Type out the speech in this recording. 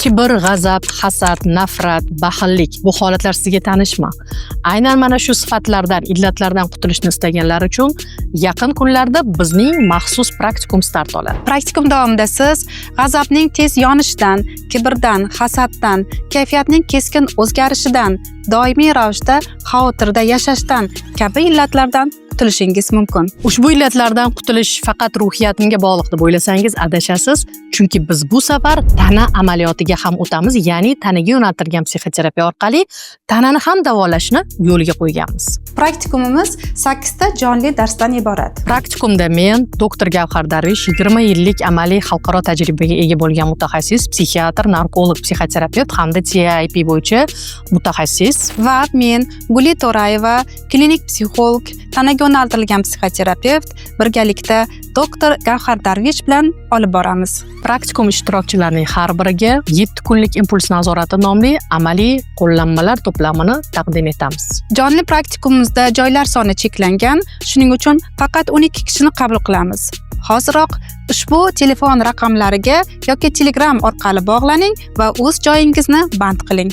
Kibr, g'azab, hasad, nafrat, baxillik bu holatlar sizga tanishmi? Aynan mana shu sifatlardan, illatlardan qutulishni istaganlar uchun yaqin kunlarda bizning maxsus praktikum start oladi. Praktikum davomida siz g'azabning tez yonishidan, kibrdan, hasaddan, kayfiyatning keskin o'zgarishidan, doimiy ravishda xavotirda yashashdan kabi illatlardan qutulishingiz mumkin. Ushbu illatlardan qutulish faqat ruhiyatimga bog'liq deb o'ylasangiz adashasiz, chunki biz bu safar tana amaliyotiga ham o'tamiz, ya'ni tanaga yo'naltirilgan psixoterapiya orqali tanani ham davolashni yo'lga qo'yganmiz. Praktikumimiz 8 ta jonli darsdan iborat. Praktikumda men, doktor Gavhar Darvish, 20 yillik amaliy xalqaro tajribaga ega bo'lgan mutaxassis, psixiatr, narkolog, psixoterapeut hamda TIP bo'yicha mutaxassis Va men Guli To'rayeva, klinik psixolog, tanaga yo'naltirilgan psixoterapeut birgalikda doktor Gavhar Darvish bilan olib boramiz. Praktikum ishtirokchilarining har biriga 7 kunlik impuls nazorati nomli amaliy qo'llanmalar to'plamini taqdim etamiz. Jonli praktikumimizda joylar soni cheklangan, shuning uchun faqat 12 kishini qabul qilamiz. Hoziroq ushbu telefon raqamlariga yoki Telegram orqali bog'laning va o'z joyingizni band qiling.